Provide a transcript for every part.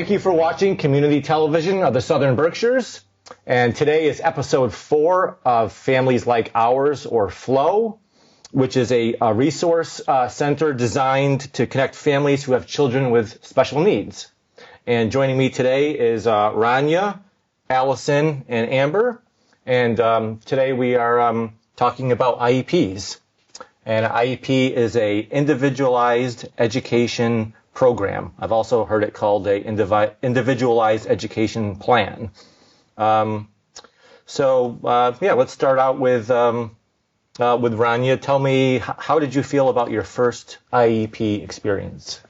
Thank you for watching Community Television of the Southern Berkshires. And today is episode 4 of Families Like Ours, or FLO, which is a resource center designed to connect families who have children with special needs. And joining me today is Rania, Allison, and Amber. And today we are talking about IEPs. And an IEP is a individualized education program. I've also heard it called a individualized education plan. Let's start out with Rania. Tell me, how did you feel about your first IEP experience?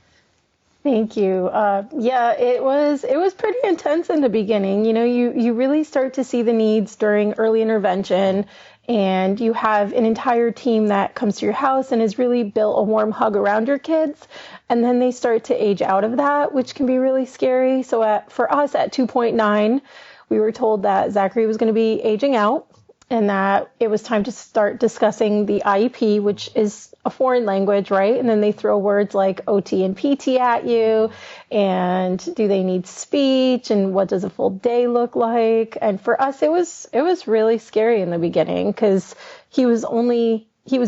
Thank you. It was pretty intense in the beginning. You know, you really start to see the needs during early intervention, and you have an entire team that comes to your house and has really built a warm hug around your kids. And then they start to age out of that, which can be really scary. So for us at 2.9, we were told that Zachary was going to be aging out and that it was time to start discussing the IEP, which is a foreign language, right? And then they throw words like OT and PT at you. And do they need speech? And what does a full day look like? And for us, it was really scary in the beginning because he was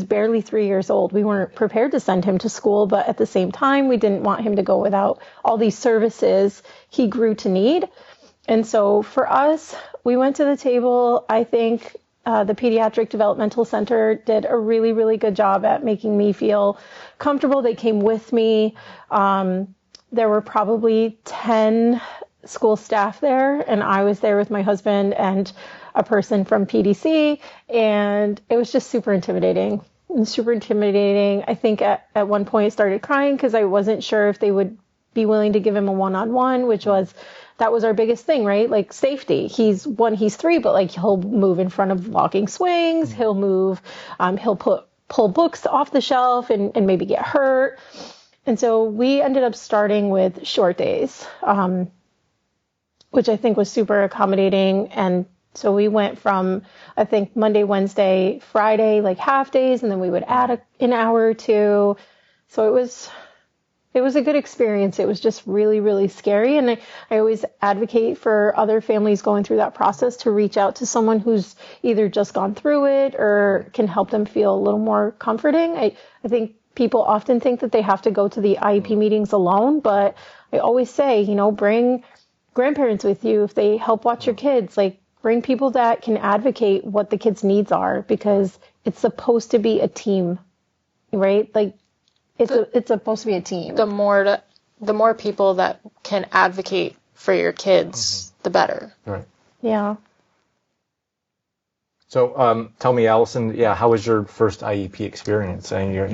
barely 3 years old. We weren't prepared to send him to school, but at the same time, we didn't want him to go without all these services he grew to need. And so for us, we went to the table. I think the Pediatric Developmental Center did a really, really good job at making me feel comfortable. They came with me. There were probably 10 school staff there, and I was there with my husband and a person from PDC, and it was just super intimidating. I think at one point I started crying because I wasn't sure if they would be willing to give him a one-on-one, that was our biggest thing, right? Like safety. He's 3, but like he'll move in front of walking swings. He'll move, he'll pull books off the shelf and maybe get hurt. And so we ended up starting with short days, which I think was super accommodating. And so we went from, I think, Monday, Wednesday, Friday, like half days, and then we would add an hour or two. So it was a good experience. It was just really, really scary. And I always advocate for other families going through that process to reach out to someone who's either just gone through it or can help them feel a little more comforting. I think people often think that they have to go to the IEP meetings alone, but I always say, bring grandparents with you if they help watch your kids. Like, bring people that can advocate what the kids' needs are, because it's supposed to be a team, right? Like, it's supposed to be a team. The more people that can advocate for your kids, the better. Right. Yeah. So, tell me, Allison, how was your first IEP experience? And you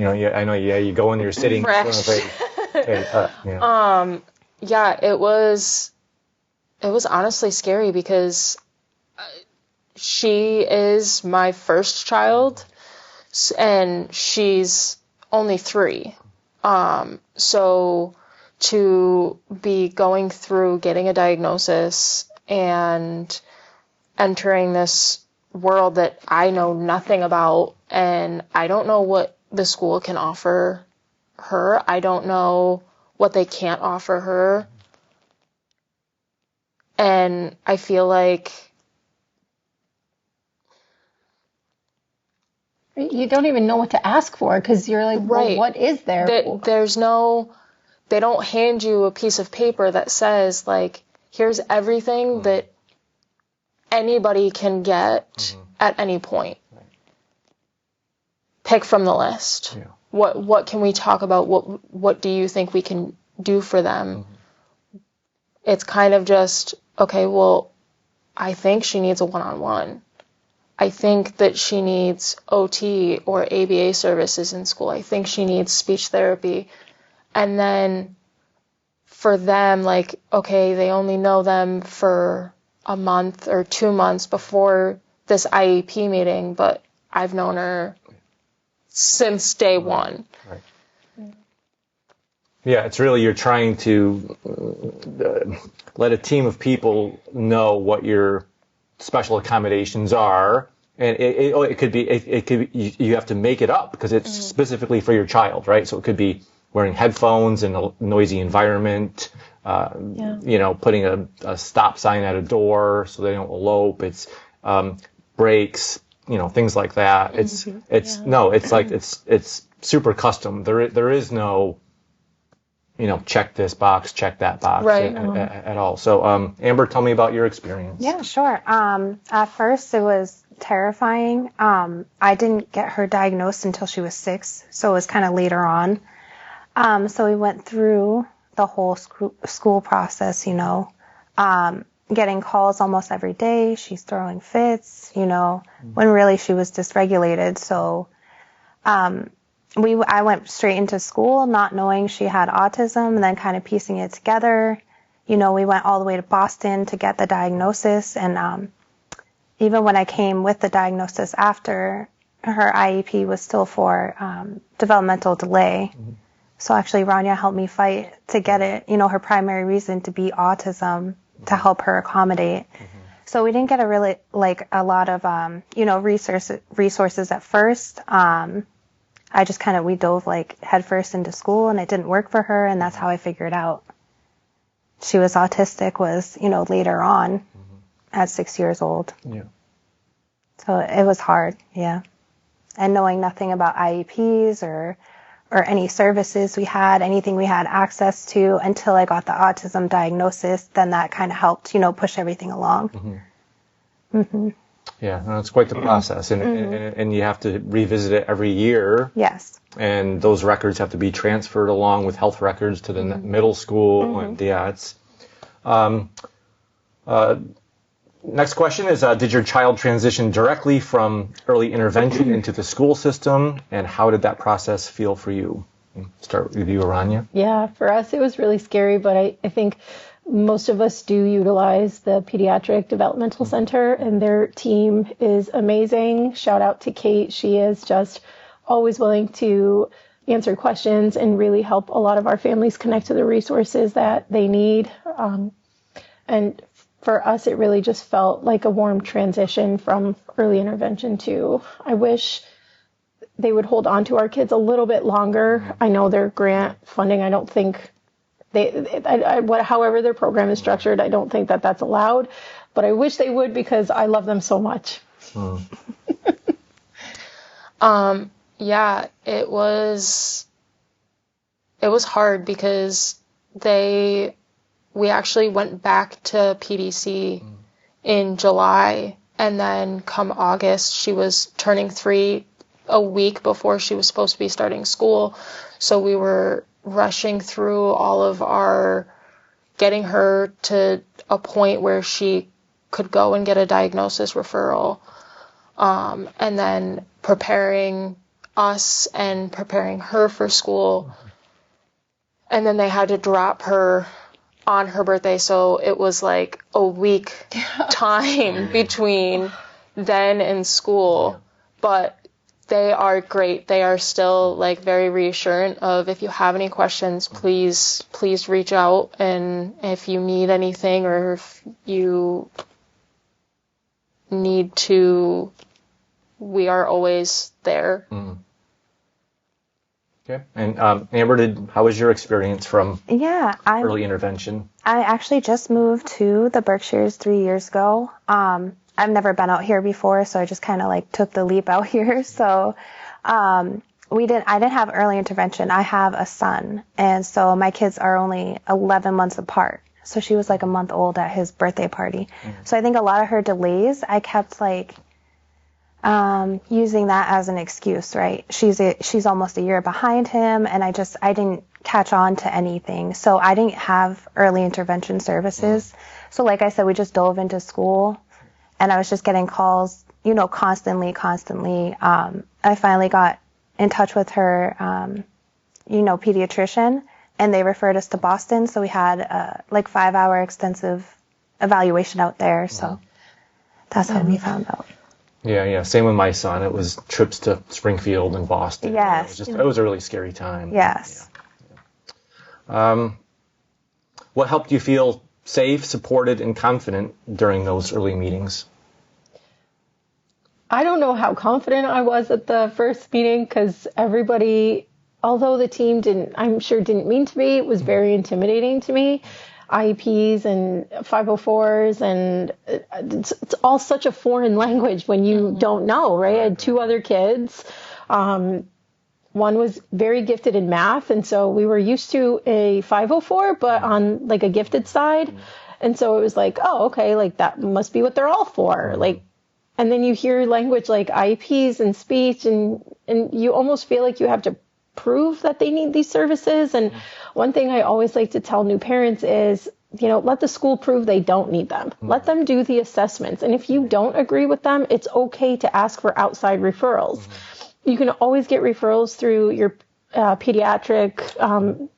go in, you're sitting. Fresh. It was honestly scary because she is my first child, and she's only 3. So to be going through getting a diagnosis and entering this world that I know nothing about, and I don't know what the school can offer her. I don't know what they can't offer her. And I feel like you don't even know what to ask for because you're like, right. Well, what is there? They don't hand you a piece of paper that says, like, here's everything that anybody can get at any point. Right. Pick from the list. Yeah. What can we talk about? What do you think we can do for them? It's kind of just, okay, well, I think she needs a one-on-one. I think that she needs OT or ABA services in school. I think she needs speech therapy. And then for them, like, okay, they only know them for a month or 2 months before this IEP meeting, but I've known her since day one. Right. Yeah, it's really, you're trying to let a team of people know what your special accommodations are, and it could be you have to make it up because it's specifically for your child, right? So it could be wearing headphones in a noisy environment, putting a stop sign at a door so they don't elope. It's brakes, things like that. It's super custom. There is no, check this box, check that box at all. So, Amber, tell me about your experience. Yeah, sure. At first it was terrifying. I didn't get her diagnosed until she was 6, so it was kind of later on. So we went through the whole school process, getting calls almost every day. She's throwing fits, when really she was dysregulated. So, I went straight into school not knowing she had autism and then kind of piecing it together. We went all the way to Boston to get the diagnosis. And, even when I came with the diagnosis after, her IEP was still for, developmental delay. Mm-hmm. So actually, Rania helped me fight to get it, her primary reason to be autism, to help her accommodate. Mm-hmm. So we didn't get a lot of, resources at first. I just we dove headfirst into school, and it didn't work for her. And that's how I figured out she was autistic was, later on at 6 years old. Yeah. So it was hard. Yeah. And knowing nothing about IEPs or any services we had, anything we had access to until I got the autism diagnosis, then that kind of helped, push everything along. Mm-hmm. Mm-hmm. Yeah, that's quite the process, and you have to revisit it every year. Yes. And those records have to be transferred along with health records to the middle school, and it's. Next question is, did your child transition directly from early intervention into the school system, and how did that process feel for you? Start with you, Aranya. Yeah, for us it was really scary, but I think most of us do utilize the Pediatric Developmental Center, and their team is amazing. Shout out to Kate. She is just always willing to answer questions and really help a lot of our families connect to the resources that they need. And for us, it really just felt like a warm transition from early intervention to, I wish they would hold on to our kids a little bit longer. I know their grant funding, I don't think however their program is structured, I don't think that that's allowed, but I wish they would because I love them so much. Yeah, it was hard because we actually went back to PDC in July, and then come August, she was turning 3 a week before she was supposed to be starting school. So we were rushing through all of getting her to a point where she could go and get a diagnosis referral, and then preparing us and preparing her for school. And then they had to drop her on her birthday, so it was like a week time between then and school. But they are great. They are still very reassuring of, if you have any questions, please reach out, and if you need anything or if you need to, we are always there. Okay. And Amber, how was your experience from early intervention? I actually just moved to the Berkshires 3 years ago. I've never been out here before, so I just kind of took the leap out here. So I didn't have early intervention. I have a son, and so my kids are only 11 months apart. So she was a month old at his birthday party. So I think a lot of her delays, I kept using that as an excuse, right? She's almost a year behind him, and I didn't catch on to anything. So I didn't have early intervention services. So like I said, we just dove into school, and I was just getting calls, constantly. I finally got in touch with her, pediatrician, and they referred us to Boston. So we had a 5-hour extensive evaluation out there. So that's how we found out. Yeah. Same with my son. It was trips to Springfield and Boston. Yes. It was a really scary time. Yes. Yeah. What helped you feel safe, supported, and confident during those early meetings? I don't know how confident I was at the first meeting, because everybody, although the team didn't mean to be, it was very intimidating to me. IEPs and 504s, and it's all such a foreign language when you don't know, right? I had 2 other kids. One was very gifted in math, and so we were used to a 504, but on like a gifted side. And so it was like, oh, okay, like that must be what they're all for. Like, and then you hear language like IEPs and speech, and you almost feel like you have to prove that they need these services. And one thing I always like to tell new parents is, let the school prove they don't need them. Let them do the assessments. And if you don't agree with them, it's okay to ask for outside referrals. You can always get referrals through your pediatric,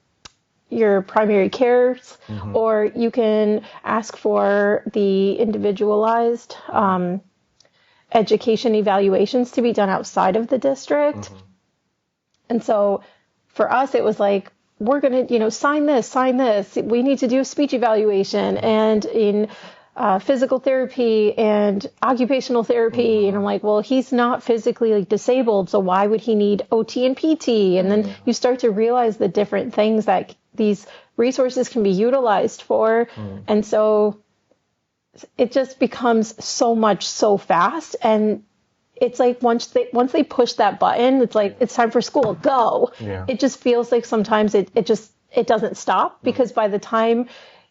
your primary cares, or you can ask for the individualized education evaluations to be done outside of the district. And so for us, it was like, we're going to, sign this. We need to do a speech evaluation and in physical therapy and occupational therapy. And I'm like, well, he's not physically disabled, so why would he need OT and PT? And then you start to realize the different things that these resources can be utilized for. And so it just becomes so much so fast. And it's like once they push that button, it's like, it's time for school, go. It just feels like sometimes it doesn't stop, because by the time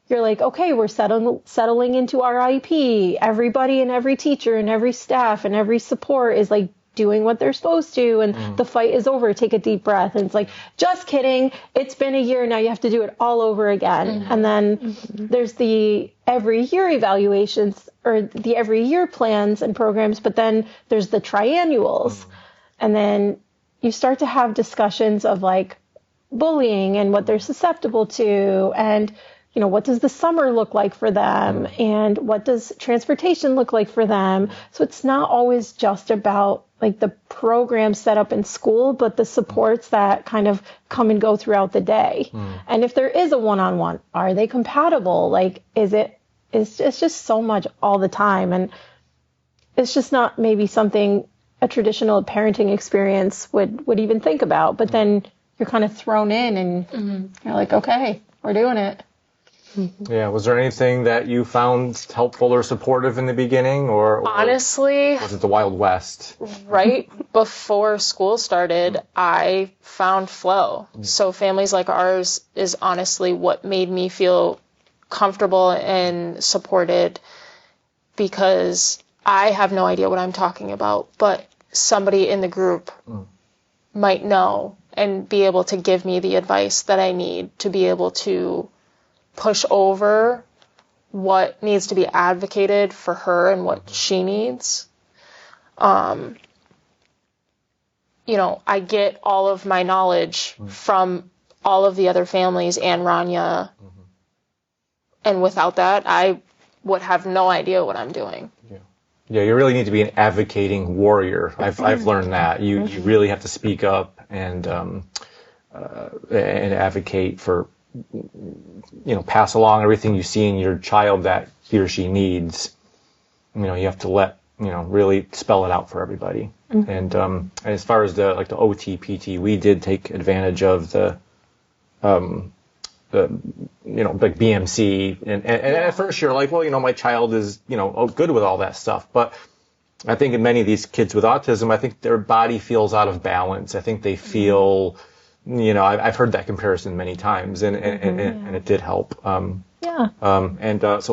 you're like, okay, we're settling into our IEP, everybody and every teacher and every staff and every support is like doing what they're supposed to, and the fight is over, take a deep breath. And it's like, just kidding, it's been a year, now you have to do it all over again. And then there's the every year evaluations, or the every year plans and programs, but then there's the triannuals. And then you start to have discussions of like bullying and what they're susceptible to, and what does the summer look like for them, and what does transportation look like for them. So it's not always just about like the program set up in school, but the supports that kind of come and go throughout the day. And if there is a one-on-one, are they compatible? Like, it's just so much all the time. And it's just not maybe something a traditional parenting experience would even think about. But then you're kind of thrown in and you're like, okay, we're doing it. Yeah. Was there anything that you found helpful or supportive in the beginning, or honestly, was it the Wild West? Right before school started, I found FLO. So Families Like Ours is honestly what made me feel comfortable and supported, because I have no idea what I'm talking about, but somebody in the group might know and be able to give me the advice that I need to be able to push over what needs to be advocated for her and what she needs. I get all of my knowledge from all of the other families and Rania. And without that, I would have no idea what I'm doing. Yeah, you really need to be an advocating warrior. I've learned that. You really have to speak up and advocate for, pass along everything you see in your child that he or she needs. You have to really spell it out for everybody. And as far as the OT, PT, we did take advantage of the like BMC, and at first you're like, well, my child is, good with all that stuff. But I think in many of these kids with autism, I think their body feels out of balance. I think they feel, I've heard that comparison many times, and it did help. So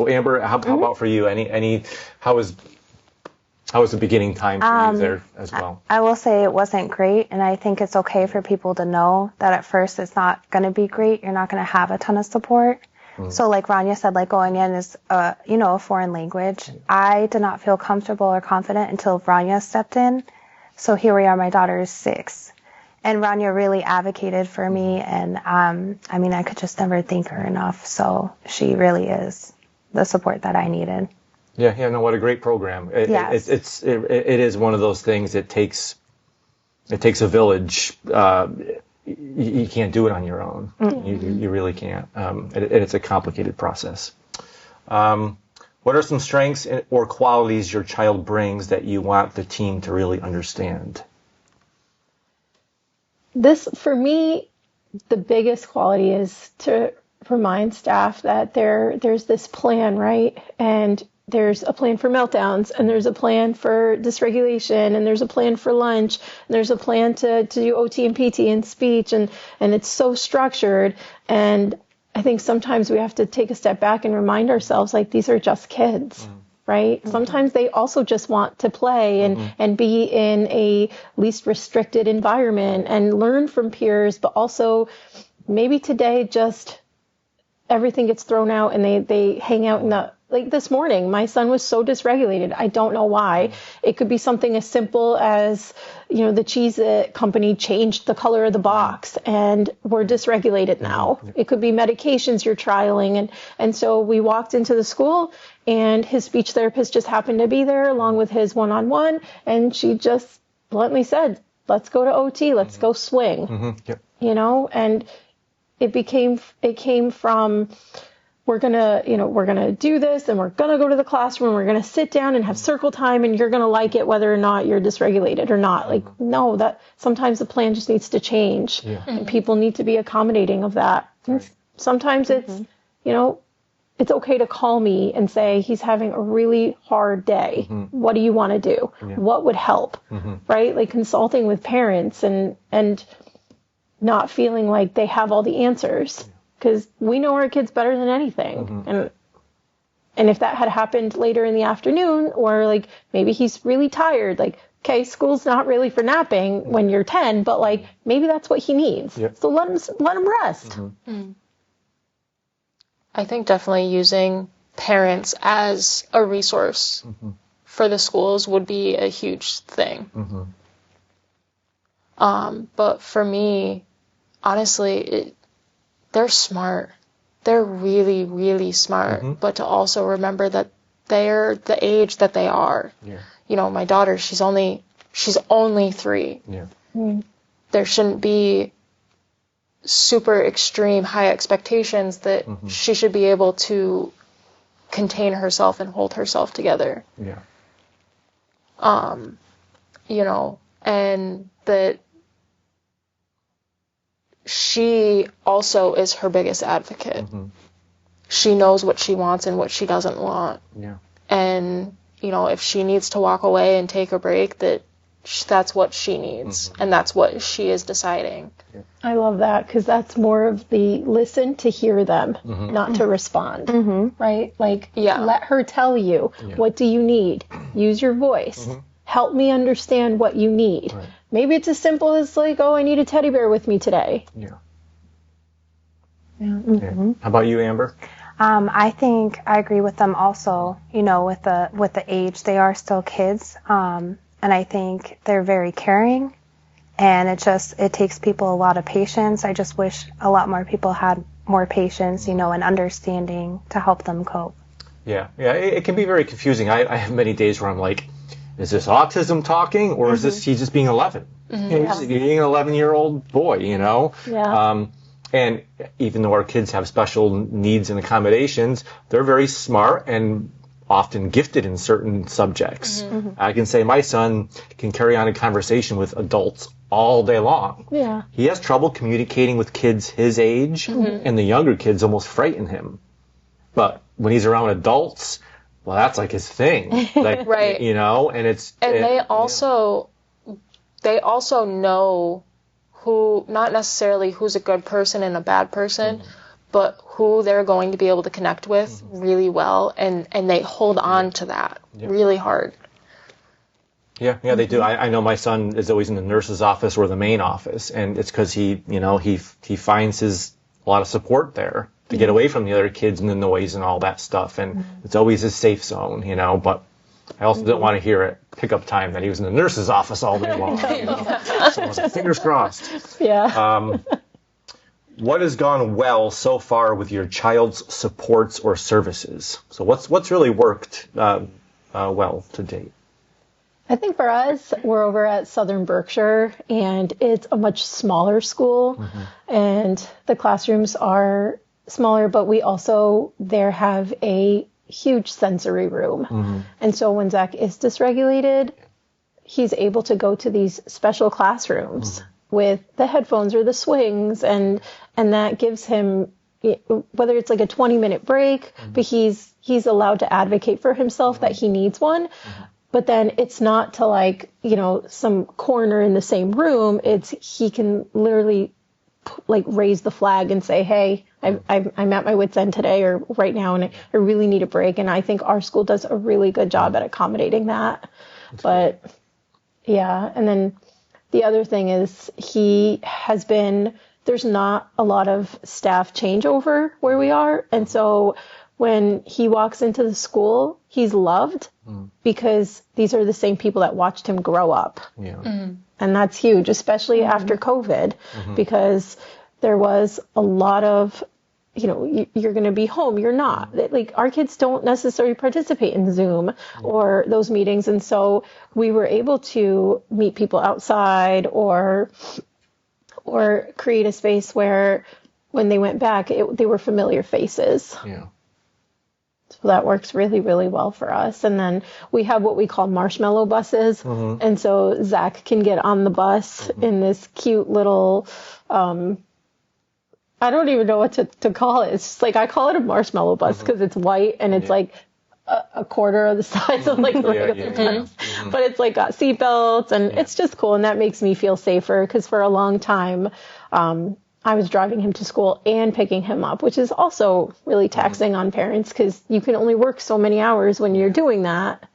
Amber, how about for you? How was the beginning time for you there as well? I will say it wasn't great, and I think it's okay for people to know that at first it's not going to be great. You're not going to have a ton of support. So like Rania said, like going in is, a foreign language. I did not feel comfortable or confident until Rania stepped in. So here we are, my daughter is 6. And Rania really advocated for me, and I could just never thank her enough. So she really is the support that I needed. Yeah, no, what a great program. It is one of those things. It takes a village. You can't do it on your own. You really can't. It's a complicated process. What are some strengths or qualities your child brings that you want the team to really understand? This, for me, the biggest quality is to remind staff that there's this plan, right? And there's a plan for meltdowns, and there's a plan for dysregulation, and there's a plan for lunch, and there's a plan to do OT and PT and speech, and it's so structured. And I think sometimes we have to take a step back and remind ourselves, like, these are just kids, right? Sometimes they also just want to play and be in a least restricted environment and learn from peers, but also maybe today just everything gets thrown out and they hang out in the, like this morning, my son was so dysregulated. I don't know why. It could be something as simple as, the cheese company changed the color of the box and we're dysregulated now. It could be medications you're trialing. And so we walked into the school and his speech therapist just happened to be there along with his one-on-one. And she just bluntly said, let's go to OT, let's go swing, and it came from, we're going to do this and we're going to go to the classroom. We're going to sit down and have circle time and you're going to like it whether or not you're dysregulated or not. Like, no, that sometimes the plan just needs to change and people need to be accommodating of that. Right. Sometimes it's, it's okay to call me and say, he's having a really hard day. What do you want to do? What would help? Right? Like consulting with parents and not feeling like they have all the answers. Because we know our kids better than anything. And if that had happened later in the afternoon, or like maybe he's really tired, like, okay, school's not really for napping when you're 10, but like maybe that's what he needs. So let him rest. I think definitely using parents as a resource for the schools would be a huge thing. But for me, honestly, they're smart. They're really, really smart. But to also remember that they're the age that they are. My daughter, she's only 3. There shouldn't be super extreme high expectations that she should be able to contain herself and hold herself together. And that she also is her biggest advocate. She knows what she wants and what she doesn't want. And, if she needs to walk away and take a break, that's what she needs. And that's what she is deciding. I love that, because that's more of the listen to hear them, not to respond. Right? Like, let her tell you, what do you need? Use your voice. Help me understand what you need. Maybe it's as simple as like, oh, I need a teddy bear with me today. How about you, Amber? I think I agree with them also, with the age. They are still kids. And I think they're very caring. And it takes people a lot of patience. I just wish a lot more people had more patience, and understanding to help them cope. It can be very confusing. I have many days where I'm like, is this autism talking, or is this he's just being 11? He's being an 11-year-old boy, And even though our kids have special needs and accommodations, they're very smart and often gifted in certain subjects. I can say my son can carry on a conversation with adults all day long. He has trouble communicating with kids his age, and the younger kids almost frighten him. But when he's around adults, well, that's like his thing. Like, right. And they also know who, not necessarily who's a good person and a bad person, but who they're going to be able to connect with really well, and they hold on to that really hard. They do. I know my son is always in the nurse's office or the main office, and it's because he finds a lot of support there to get away from the other kids and the noise and all that stuff, and it's always his safe zone, but I also didn't want to hear at pickup time that he was in the nurse's office all day long. So I was like, fingers crossed. What has gone well so far with your child's supports or services? So what's really worked well to date? I think for us, we're over at Southern Berkshire, and it's a much smaller school, and the classrooms are smaller, but we also there have a huge sensory room. And so when Zach is dysregulated, he's able to go to these special classrooms with the headphones or the swings, and that gives him whether it's like a 20-minute break, but he's allowed to advocate for himself that he needs one. But then it's not to like, some corner in the same room. He can literally like raise the flag and say, hey, I'm at my wit's end today or right now, and I really need a break. And I think our school does a really good job at accommodating that. But yeah. And then the other thing is there's not a lot of staff changeover where we are. And so when he walks into the school, he's loved because these are the same people that watched him grow up. Yeah. And that's huge, especially after COVID, because there was a lot of, you're going to be home. You're not. Like, our kids don't necessarily participate in Zoom or those meetings. And so we were able to meet people outside or create a space where when they went back, they were familiar faces. Yeah. So that works really, really well for us. And then we have what we call marshmallow buses. And so Zach can get on the bus in this cute little, I don't even know what to call it. It's just like, I call it a marshmallow bus because it's white and it's like a quarter of the size of like the regular bus. But it's like got seat belts and it's just cool. And that makes me feel safer because for a long time, I was driving him to school and picking him up, which is also really taxing on parents because you can only work so many hours when you're doing that.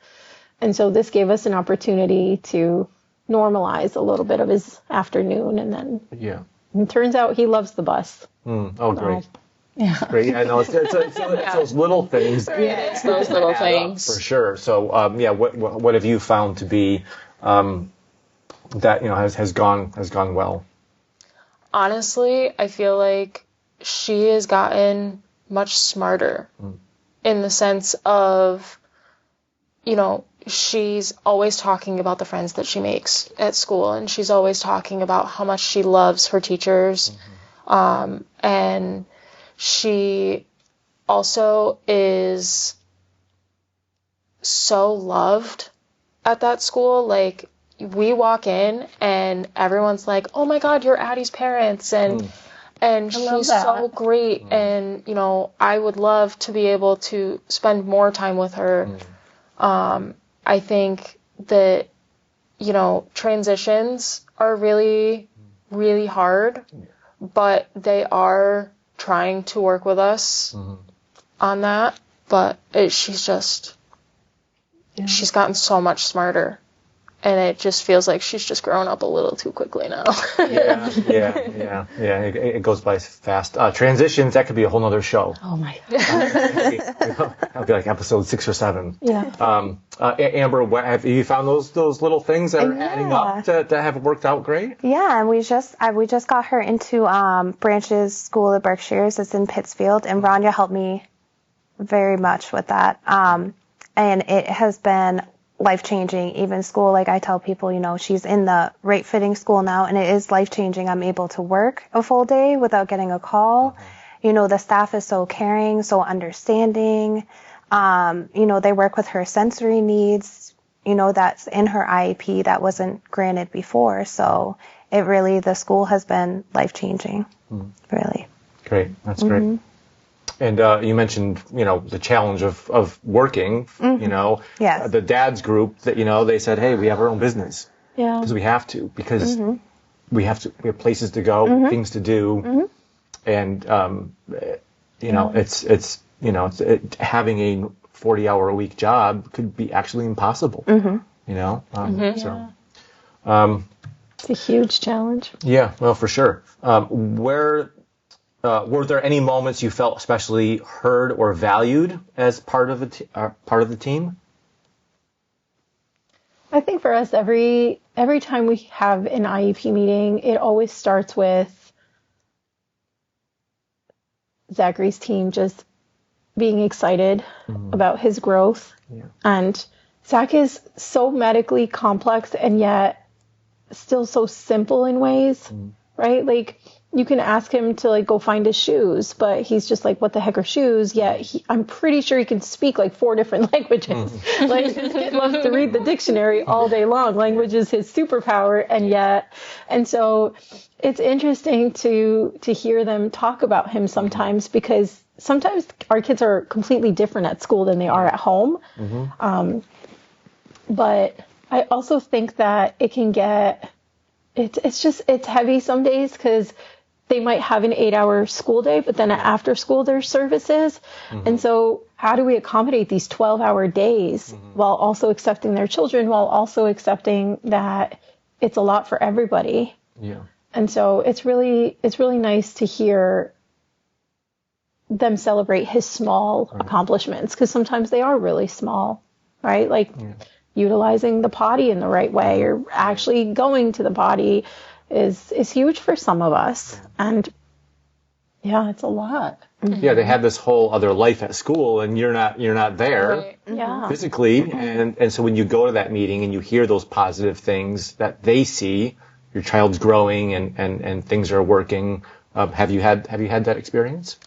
And so this gave us an opportunity to normalize a little bit of his afternoon. And then it turns out he loves the bus. Oh, great. Yeah. Great. I know it's those little things. It's those little things. For sure. So, what have you found to be that has gone well? Honestly, I feel like she has gotten much smarter in the sense of, she's always talking about the friends that she makes at school, and she's always talking about how much she loves her teachers. And she also is so loved at that school. Like, we walk in and everyone's like, oh my God, you're Addie's parents. And she's so great. And, I would love to be able to spend more time with her. I think that, transitions are really, really hard, but they are trying to work with us on that. But she's gotten so much smarter. And it just feels like she's just grown up a little too quickly now. Yeah. It goes by fast. Transitions, that could be a whole nother show. Oh my God. That'll be like episode 6 or 7. Yeah. Amber, have you found those little things that are adding up that have worked out great? Yeah, and we just got her into Branch's School of Berkshires. It's in Pittsfield, and Rania helped me very much with that. And it has been life-changing. Even school, like I tell people, she's in the right-fitting school now, and it is life-changing. I'm able to work a full day without getting a call. The staff is so caring, so understanding. They work with her sensory needs, that's in her IEP that wasn't granted before. So the school has been life-changing, really. Great. That's great. And you mentioned, the challenge of working, Yes. the dad's group that, they said, hey, we have our own business. Yeah. Because we have to, because we have places to go, things to do. And, it's having a 40-hour-a-week job could be actually impossible, So, it's a huge challenge. Yeah, well, for sure. Were there any moments you felt especially heard or valued as part of the team? I think for us, every time we have an IEP meeting, it always starts with Zachary's team just being excited about his growth. Yeah. And Zach is so medically complex and yet still so simple in ways, right? Like, you can ask him to like go find his shoes, but he's just like, what the heck are shoes? Yet I'm pretty sure he can speak like 4 different languages. Like this kid loves to read the dictionary all day long. Language is his superpower. And so it's interesting to hear them talk about him sometimes, because sometimes our kids are completely different at school than they are at home. But I also think that it can get, it's heavy some days, because they might have an 8-hour school day, but then after school there's services. And so how do we accommodate these 12-hour days while also accepting their children, while also accepting that it's a lot for everybody? Yeah. And so it's really nice to hear them celebrate his small accomplishments, because sometimes they are really small, right? Like utilizing the potty in the right way, or actually going to the potty is huge for some of us. And yeah, it's a lot. Yeah, they have this whole other life at school, and you're not there physically. And so when you go to that meeting and you hear those positive things that they see, your child's growing and things are working. Have you had that experience?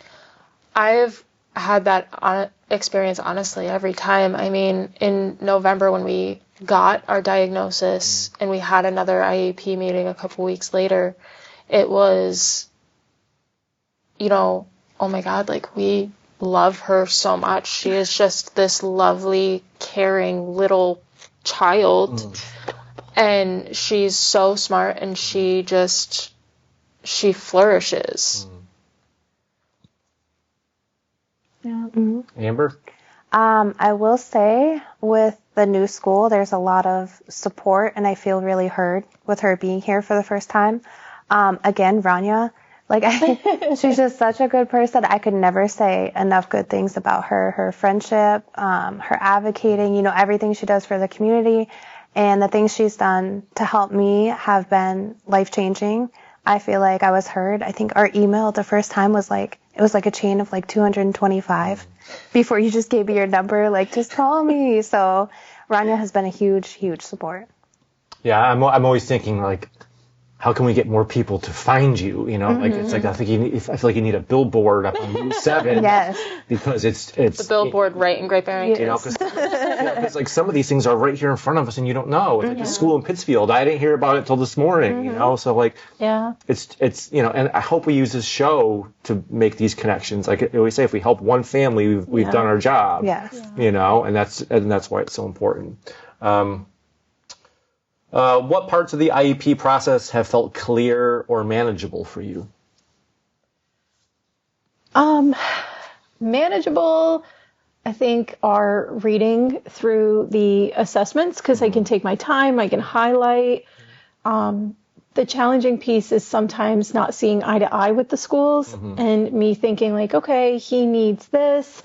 I've had that experience, honestly, every time. I mean, in November when we got our diagnosis and we had another IEP meeting a couple weeks later, it was, oh my God, like, we love her so much. She is just this lovely, caring little child. And she's so smart, and she flourishes. Yeah. Amber? I will say with the new school, there's a lot of support, and I feel really heard with her being here for the first time. Again, Rania, she's just such a good person. I could never say enough good things about her friendship, her advocating, everything she does for the community, and the things she's done to help me have been life-changing. I feel like I was heard. I think our email the first time was it was like a chain of 225 before you just gave me your number, just call me. So Rania has been a huge, huge support. Yeah, I'm always thinking how can we get more people to find you? It's I feel like you need a billboard up on Route 7. Yes. Because it's the billboard right in Great Barrington. Because some of these things are right here in front of us and you don't know. It's like a school in Pittsfield. I didn't hear about it till this morning. So it's and I hope we use this show to make these connections. Like I always say, if we help one family, we've done our job. Yes. And that's why it's so important. What parts of the IEP process have felt clear or manageable for you? Manageable, I think, are reading through the assessments, because I can take my time, I can highlight. The challenging piece is sometimes not seeing eye to eye with the schools and me thinking okay, he needs this.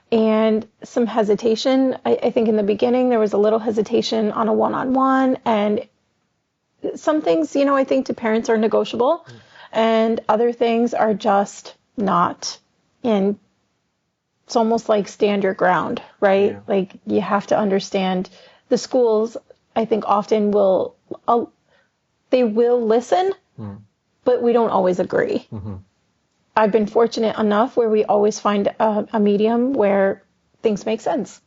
And some hesitation. I think in the beginning there was a little hesitation on a one-on-one, and some things, I think to parents are negotiable, and other things are just not. And it's almost like stand your ground, right? Yeah. You have to understand the schools, I think often they will listen, but we don't always agree. I've been fortunate enough where we always find a medium where things make sense.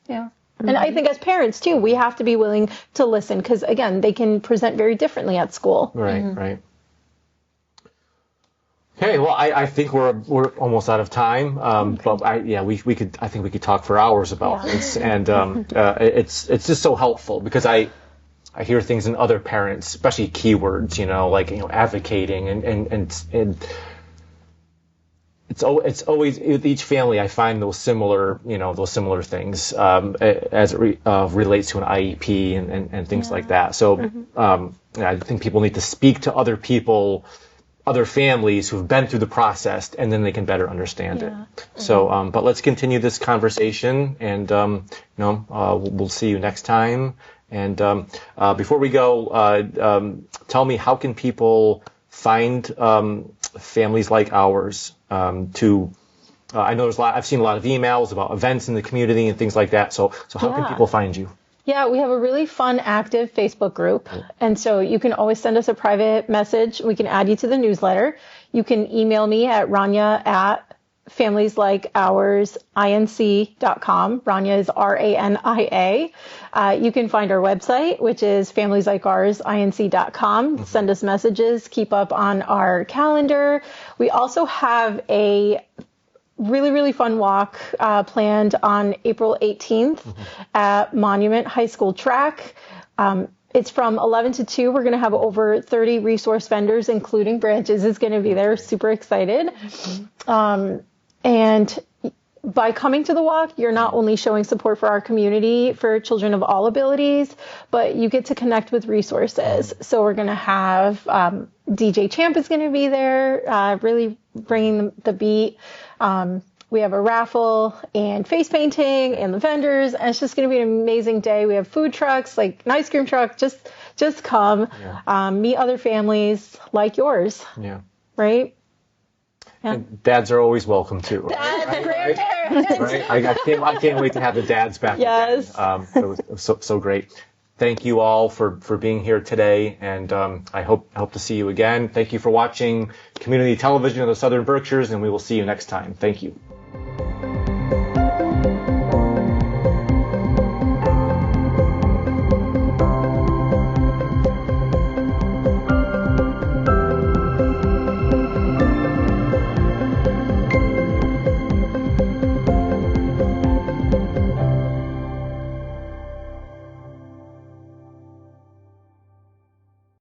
Yeah. And I think as parents too, we have to be willing to listen, because again, they can present very differently at school. Right. Okay, well, I think we're almost out of time, but I think we could talk for hours about this, and it's just so helpful, because I hear things in other parents, especially keywords, advocating and it's always with each family. I find those similar things as it relates to an IEP and things like that. So I think people need to speak to other people, other families who've been through the process, and then they can better understand it. So, but let's continue this conversation, and we'll see you next time. And before we go, tell me, how can people find families like ours? I know I've seen a lot of emails about events in the community and things like that. So how can people find you? Yeah, we have a really fun, active Facebook group. And so you can always send us a private message. We can add you to the newsletter. You can email me at rania@familieslikeoursinc.com. Rania is RANIA. You can find our website, which is familieslikeoursinc.com. Send us messages, keep up on our calendar. We also have a really, really fun walk planned on April 18th at Monument High School Track. It's from 11 to 2. We're going to have over 30 resource vendors, including Branches, is going to be there. Super excited. And by coming to the walk, you're not only showing support for our community, for children of all abilities, but you get to connect with resources. So we're going to have DJ Champ is going to be there, really bringing the beat. We have a raffle and face painting and the vendors, and it's just going to be an amazing day. We have food trucks, like an ice cream truck. Just come, meet other families like yours. Yeah. Right? Yeah. And dads are always welcome too. Dads, grandparents. Right? I can't wait to have the dads back again. It was so great. Thank you all for being here today, and I hope to see you again. Thank you for watching Community Television of the Southern Berkshires, and we will see you next time. Thank you.